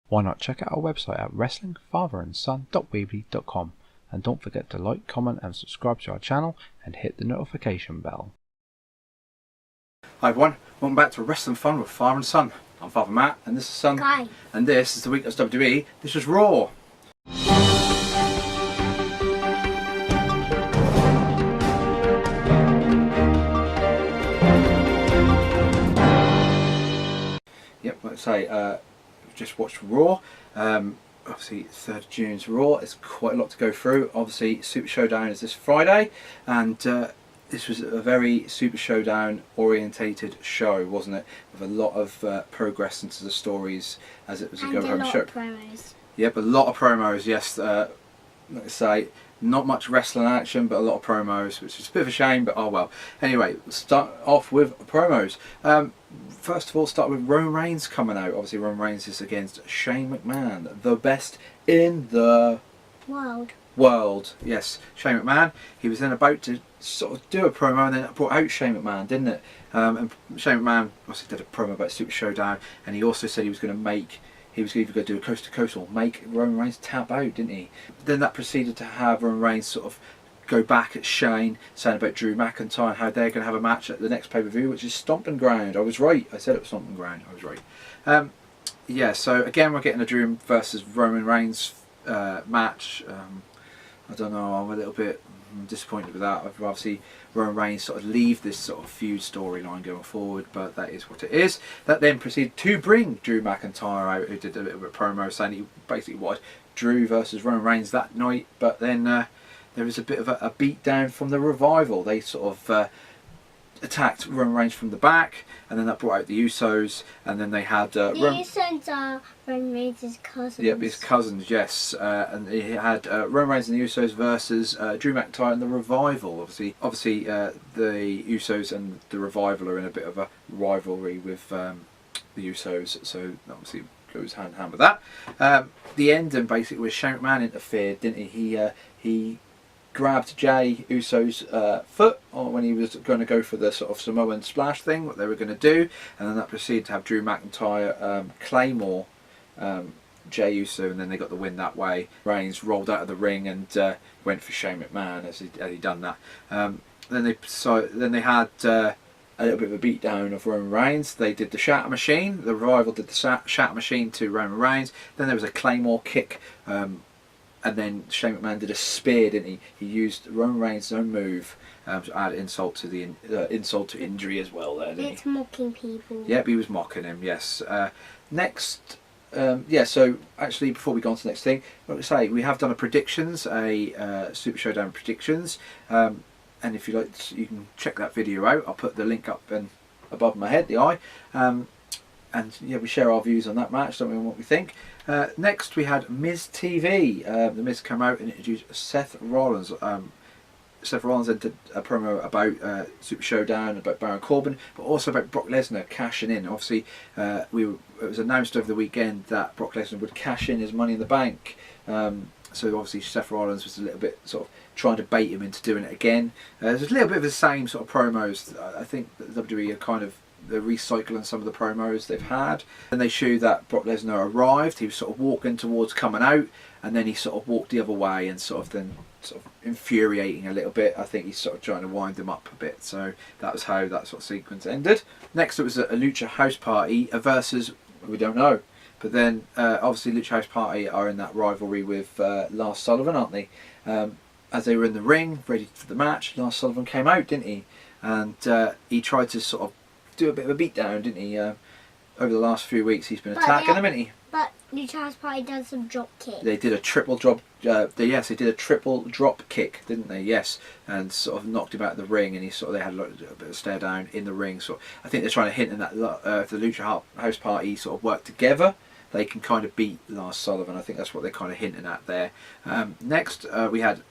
Why not check out our website at wrestlingfatherandson.weebly.com, and don't forget to like, comment and subscribe to our channel and hit the notification bell. Hi everyone, welcome back to Wrestling Fun with Father and Son. I'm Father Matt and this is Son. Hi. And this is the week of WWE. This was Raw. Yep, let's say we've just watched Raw. Obviously 3rd of June's Raw. It's quite a lot to go through. Obviously Super Showdown is this Friday, and this was a very Super Showdown orientated show, wasn't it? With a lot of progress into the stories as it was a go-home show. And a lot of promos. Yep, a lot of promos, yes. Let's say, not much wrestling action, but a lot of promos, which is a bit of a shame, but oh well. Anyway, we'll start off with promos. First of all, start with Roman Reigns coming out. Obviously, Roman Reigns is against Shane McMahon, the best in the world. Yes, Shane McMahon. He was then about to sort of do a promo, and then it brought out Shane McMahon, didn't it? And Shane McMahon obviously did a promo about Super Showdown, and he also said he was going to make. He was either going to do a coast to coast or make Roman Reigns tap out, didn't he? Then that proceeded to have Roman Reigns sort of go back at Shane, saying about Drew McIntyre and how they're going to have a match at the next pay-per-view, which is Stomping Ground. I was right. I said it was Stomping Ground. I was right. Yeah, so again, we're getting a Drew versus Roman Reigns match. I don't know, I'm a little bit disappointed with that. I'd rather see Roman Reigns sort of leave this sort of feud storyline going forward, but that is what it is. That then proceeded to bring Drew McIntyre out, who did a little bit of promo saying he basically wanted Drew versus Roman Reigns that night, but then there was a bit of a beat down from the Revival. They sort of attacked Roman Reigns from the back, and then that brought out the Usos, and then they had the Usos are Roman Reigns' cousins. Yep, his cousins, yes. And he had Roman Reigns and the Usos versus Drew McIntyre and the Revival. Obviously, the Usos and the Revival are in a bit of a rivalry with the Usos, so obviously goes hand in hand with that. The ending basically was Shane McMahon interfered, didn't he? He grabbed Jey Uso's foot when he was going to go for the sort of Samoan splash thing, what they were going to do, and then that proceeded to have Drew McIntyre claymore Jey Uso, and then they got the win that way. Reigns rolled out of the ring and went for Shane McMahon as he done that. Then they had a little bit of a beatdown of Roman Reigns. They did the Shatter Machine. The Revival did the Shatter Machine to Roman Reigns. Then there was a claymore kick. And then Shane McMahon did a spear, didn't he? He used Roman Reigns' own move to add insult to the insult to injury as well. There, didn't it's mocking people. Yep, he was mocking him. Yes. Next, yeah. So actually, before we go on to the next thing, like I say, we have done a predictions, a Super Showdown predictions, and if you like, you can check that video out. I'll put the link up and above my head, the eye. And yeah, we share our views on that match, don't we, and what we think. Next we had Miz TV. The Miz came out and introduced Seth Rollins. Seth Rollins then did a promo about Super Showdown, about Baron Corbin, but also about Brock Lesnar cashing in. Obviously, it was announced over the weekend that Brock Lesnar would cash in his Money in the Bank. So obviously Seth Rollins was a little bit sort of trying to bait him into doing it again. There's a little bit of the same sort of promos. I think that WWE are kind of they're recycling some of the promos they've had. And they show that Brock Lesnar arrived. He was sort of walking towards coming out, and then he sort of walked the other way and sort of infuriating a little bit. I think he's sort of trying to wind him up a bit. So that was how that sort of sequence ended. Next it was a Lucha House Party versus, we don't know. But then obviously Lucha House Party are in that rivalry with Lars Sullivan, aren't they? As they were in the ring, ready for the match, Lars Sullivan came out, didn't he? And he tried to sort of do a bit of a beatdown, didn't he? Over the last few weeks, he's been attacking them, hasn't he? But Lucha House Party done some drop kick. They did a triple drop. Yes, they did a triple drop kick, didn't they? Yes, and sort of knocked him out of the ring, and they had a bit of stare down in the ring. So I think they're trying to hint in that if the Lucha House Party sort of work together, they can kind of beat Lars Sullivan. I think that's what they're kind of hinting at there. Next, we had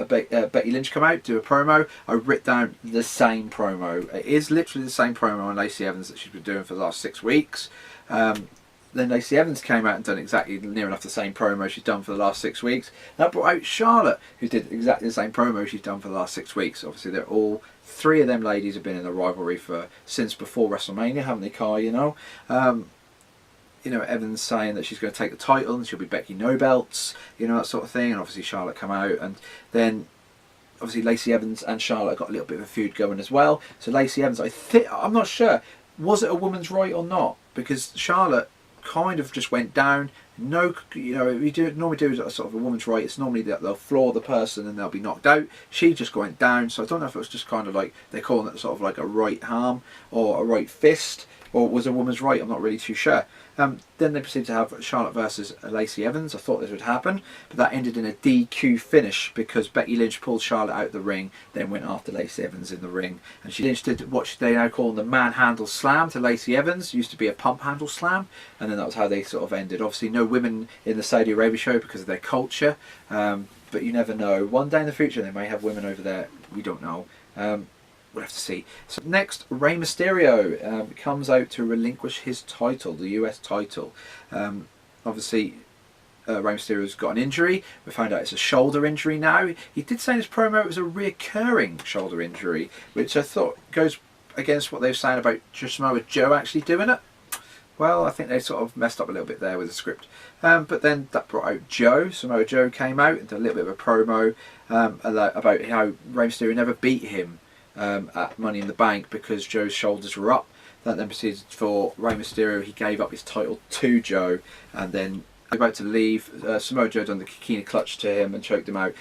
Becky Lynch come out, do a promo. I wrote down the same promo. It is literally the same promo on Lacey Evans that she's been doing for the last 6 weeks. Then Lacey Evans came out and done exactly near enough the same promo she's done for the last 6 weeks. That brought out Charlotte, who did exactly the same promo she's done for the last 6 weeks. Obviously, they're all three of them ladies have been in the rivalry since before WrestleMania, haven't they, Kai? You know. you know, Evans saying that she's going to take the title and she'll be Becky No Belts, you know, that sort of thing. And obviously Charlotte come out, and then obviously Lacey Evans and Charlotte got a little bit of a feud going as well. So Lacey Evans, I'm not sure, was it a woman's right or not? Because Charlotte kind of just went down. No, you know, we normally do a sort of a woman's right. It's normally that they'll floor the person and they'll be knocked out. She just went down. So I don't know if it was just kind of like they're calling it sort of like a right arm or a right fist, or it was a woman's right. I'm not really too sure. Then they proceeded to have Charlotte versus Lacey Evans. I thought this would happen, but that ended in a DQ finish because Becky Lynch pulled Charlotte out of the ring, then went after Lacey Evans in the ring. And Lynch did what they now call the manhandle slam to Lacey Evans. It used to be a pump handle slam, and then that was how they sort of ended. Obviously no women in the Saudi Arabia show because of their culture, but you never know. One day in the future they may have women over there. We don't know. We'll have to see. So next, Rey Mysterio comes out to relinquish his title, the US title. Obviously, Rey Mysterio's got an injury. We found out it's a shoulder injury now. He did say in his promo it was a reoccurring shoulder injury, which I thought goes against what they were saying about Samoa Joe actually doing it. Well, I think they sort of messed up a little bit there with the script. But then that brought out Joe. Samoa Joe came out and did a little bit of a promo about how Rey Mysterio never beat him at Money in the Bank because Joe's shoulders were up. That then proceeded for Rey Mysterio. He gave up his title to Joe, and then about to leave, Samoa Joe done the Kikina clutch to him and choked him out.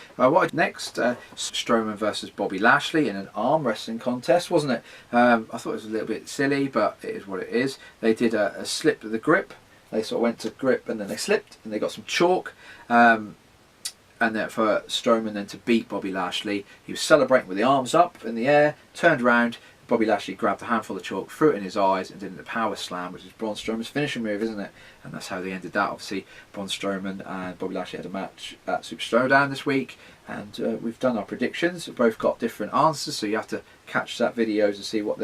Next, Strowman versus Bobby Lashley in an arm wrestling contest, wasn't it? I thought it was a little bit silly, but it is what it is. They did a slip of the grip. They sort of went to grip and then they slipped and they got some chalk. And then for Strowman then to beat Bobby Lashley, he was celebrating with the arms up in the air, turned around, Bobby Lashley grabbed a handful of chalk, threw it in his eyes and did the power slam, which is Braun Strowman's finishing move, isn't it? And that's how they ended that. Obviously, Braun Strowman and Bobby Lashley had a match at Super Showdown this week, and we've done our predictions. We've both got different answers, so you have to catch that video to see what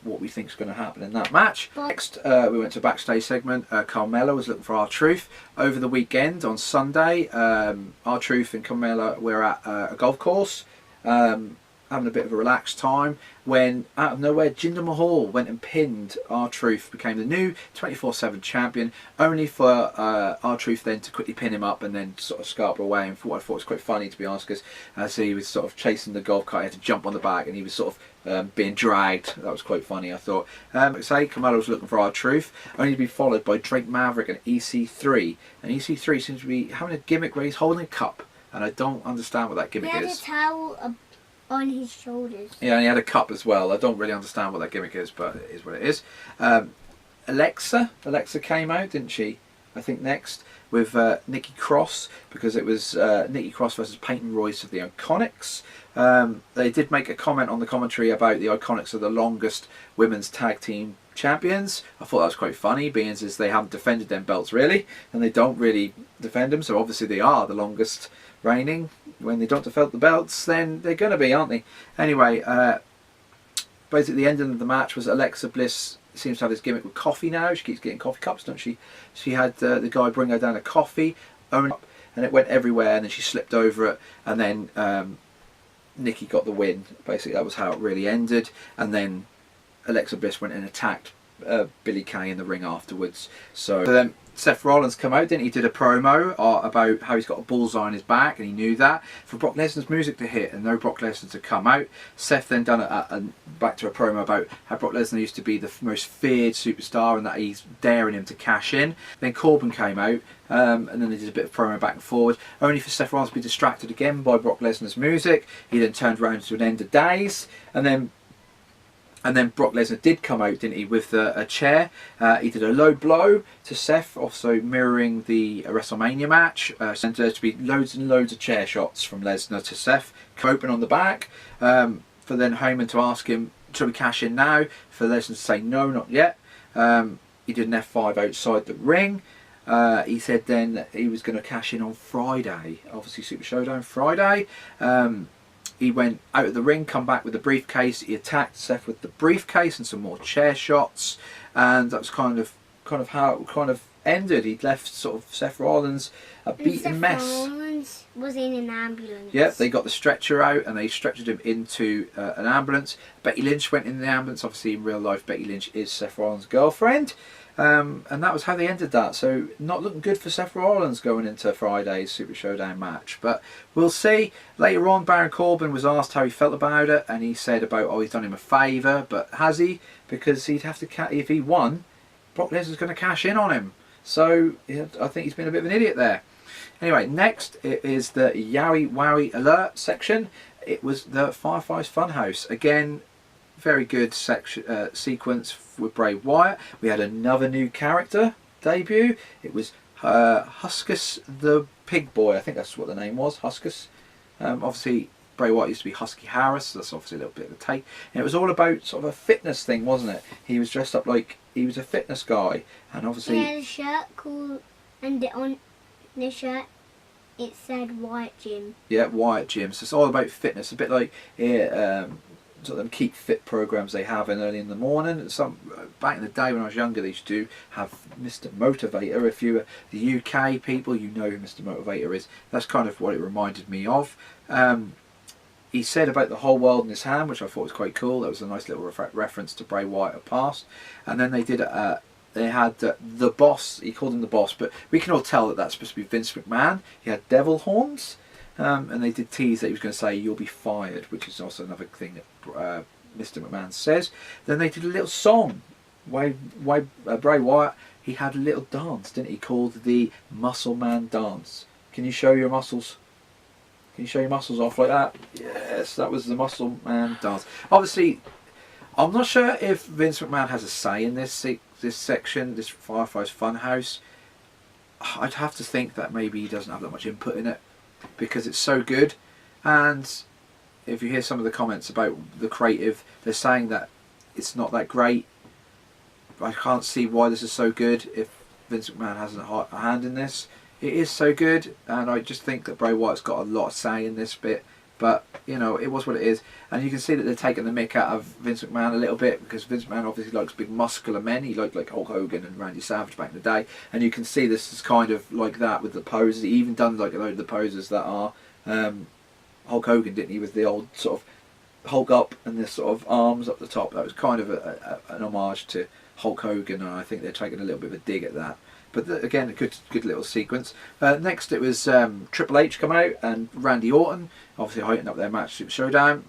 we think is going to happen in that match. Next, we went to a backstage segment. Carmella was looking for R-Truth. Over the weekend, on Sunday, R-Truth and Carmella were at a golf course, having a bit of a relaxed time, when out of nowhere Jinder Mahal went and pinned R-Truth, became the new 24/7 champion, only for R-Truth then to quickly pin him up and then sort of scarper away. And what I thought was quite funny, to be honest, because as he was sort of chasing the golf cart, he had to jump on the back and he was sort of being dragged. That was quite funny, I thought. Say Carmella was looking for R-Truth, only to be followed by Drake Maverick and EC3. And EC3 seems to be having a gimmick where he's holding a cup, and I don't understand what that gimmick is. He had a towel on his shoulders. Yeah, and he had a cup as well. I don't really understand what that gimmick is, but it is what it is. Alexa came out, didn't she? I think next with Nikki Cross, because it was Nikki Cross versus Peyton Royce of the Iconics. They did make a comment on the commentary about the Iconics are the longest women's tag team champions. I thought that was quite funny, being as they haven't defended them belts really, and they don't really defend them, so obviously they are the longest reigning. When they don't defend the belts, then they're going to be, aren't they? Anyway, basically the ending of the match was Alexa Bliss seems to have this gimmick with coffee now. She keeps getting coffee cups, don't she? She had the guy bring her down a coffee, and it went everywhere, and then she slipped over it, and then Nikki got the win. Basically, that was how it really ended. And then Alexa Bliss went and attacked Billie Kay in the ring afterwards. So then Seth Rollins come out, didn't he? Did a promo about how he's got a bullseye on his back, and he knew that. For Brock Lesnar's music to hit and no Brock Lesnar to come out, Seth then done back to a promo about how Brock Lesnar used to be the most feared superstar and that he's daring him to cash in. Then Corbin came out, and then they did a bit of promo back and forward, only for Seth Rollins to be distracted again by Brock Lesnar's music. He then turned around to an end of days, and then Brock Lesnar did come out, didn't he, with a chair. He did a low blow to Seth, also mirroring the WrestleMania match. And to be loads and loads of chair shots from Lesnar to Seth. Open on the back, for then Heyman to ask him, shall we cash in now? For Lesnar to say, no, not yet. He did an F5 outside the ring. He said then that he was going to cash in on Friday, obviously Super Showdown Friday. He went out of the ring, come back with the briefcase. He attacked Seth with the briefcase and some more chair shots, and that was kind of how it kind of ended. He left sort of Seth Rollins a beaten mess. Seth Rollins was in an ambulance. Yep, they got the stretcher out and they stretchered him into an ambulance. Becky Lynch went in the ambulance. Obviously, in real life, Becky Lynch is Seth Rollins' girlfriend. And that was how they ended that. So not looking good for Seth Rollins going into Friday's Super Showdown match. But we'll see. Later on, Baron Corbin was asked how he felt about it, and he said about, oh, he's done him a favour, but has he? Because he'd have to, if he won, Brock Lesnar's going to cash in on him. So yeah, I think he's been a bit of an idiot there. Anyway, next it is the Yowie Wowie Alert section. It was the Fireflies Funhouse. Again, very good sequence with Bray Wyatt. We had another new character debut. It was Huskus the Pig Boy. I think that's what the name was, Huskus. Obviously, Bray Wyatt used to be Husky Harris. So that's obviously a little bit of a take. And it was all about sort of a fitness thing, wasn't it? He was dressed up like he was a fitness guy. And obviously... He had a shirt called... And on the shirt, it said Wyatt Gym. Yeah, Wyatt Gym. So it's all about fitness. A bit like... sort of them keep fit programs they have in early in the morning. Some back in the day when I was younger, they used to have Mr. Motivator. If you were the UK people, you know who Mr. Motivator is. That's kind of what it reminded me of. He said about the whole world in his hand, which I thought was quite cool. That was a nice little reference to Bray Wyatt of past. And then they did they had the boss. He called him the boss, but we can all tell that that's supposed to be Vince McMahon. He had devil horns. And they did tease that he was going to say, "You'll be fired," which is also another thing that Mr. McMahon says. Then they did a little song. Bray Wyatt, he had a little dance, didn't he? Called the Muscle Man Dance. Can you show your muscles? Can you show your muscles off like that? Yes, that was the Muscle Man Dance. Obviously, I'm not sure if Vince McMahon has a say in this section, this Fireflies Funhouse. I'd have to think that maybe he doesn't have that much input in it, because it's so good. And if you hear some of the comments about the creative, they're saying that it's not that great. I can't see why this is so good if Vince McMahon hasn't a hand in this. It is so good, and I just think that Bray Wyatt's got a lot of say in this bit. But, you know, it was what it is. And you can see that they're taking the mick out of Vince McMahon a little bit, because Vince McMahon obviously likes big muscular men. He liked like Hulk Hogan and Randy Savage back in the day. And you can see this is kind of like that with the poses. He even done like a load of the poses that are Hulk Hogan, didn't he, with the old sort of Hulk up and the sort of arms up the top. That was kind of an homage to Hulk Hogan, and I think they're taking a little bit of a dig at that. But again, a good little sequence. Next it was Triple H come out and Randy Orton, obviously heightening up their match Super Showdown.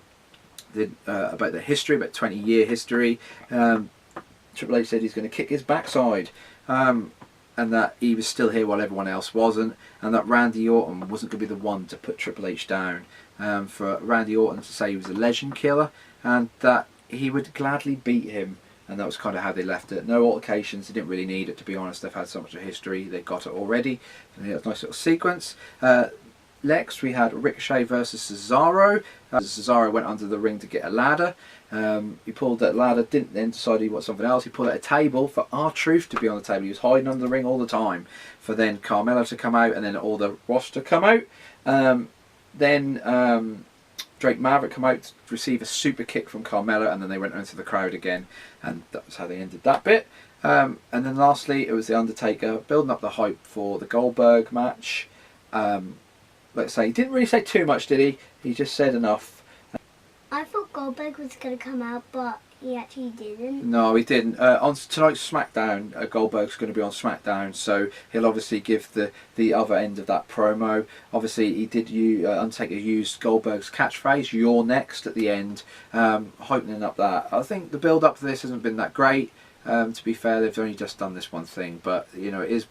Did about their history, about 20-year history. Triple H said he's going to kick his backside, and that he was still here while everyone else wasn't, and that Randy Orton wasn't going to be the one to put Triple H down. For Randy Orton to say he was a legend killer, and that he would gladly beat him. And that was kind of how they left it. No altercations, they didn't really need it, to be honest. They've had so much of history, they got it already. And a nice little sequence. Next we had Ricochet versus Cesaro. Cesaro went under the ring to get a ladder. He pulled that ladder, didn't then decide he wanted something else. He pulled out a table for R-Truth to be on the table. He was hiding under the ring all the time. For then Carmella to come out, and then all the roster come out. Then Drake Maverick come out to receive a super kick from Carmella, and then they went into the crowd again, and that was how they ended that bit. And then lastly, it was The Undertaker building up the hype for the Goldberg match. Let's say he didn't really say too much, did he? He just said enough. I thought Goldberg was going to come out, but he actually didn't. No, he didn't. On tonight's SmackDown, Goldberg's going to be on SmackDown, so he'll obviously give the other end of that promo. Obviously, he did Undertaker used Goldberg's catchphrase, "You're next," at the end, heightening up that. I think the build-up to this hasn't been that great. To be fair, they've only just done this one thing, but you know, it is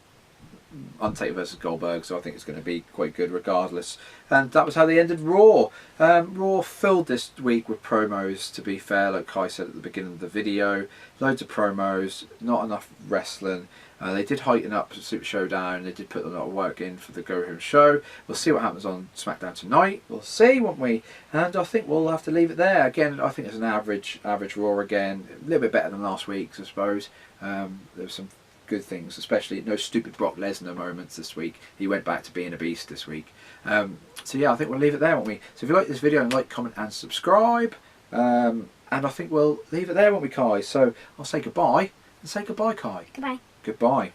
Undertaker versus Goldberg, so I think it's going to be quite good regardless. And that was how they ended Raw. Raw filled this week with promos, to be fair, like Kai said at the beginning of the video. Loads of promos, not enough wrestling. They did heighten up Super Showdown, they did put a lot of work in for the Go Home show. We'll see what happens on SmackDown tonight. We'll see, won't we? And I think we'll have to leave it there. Again, I think it's an average Raw again. A little bit better than last week's, I suppose. There was some good things, especially no stupid Brock Lesnar moments this week. He went back to being a beast this week. So yeah, I think we'll leave it there, won't we? So if you like this video, like, comment and subscribe. And I think we'll leave it there, won't we, Kai? So I'll say goodbye, and say goodbye, Kai. Goodbye. Goodbye.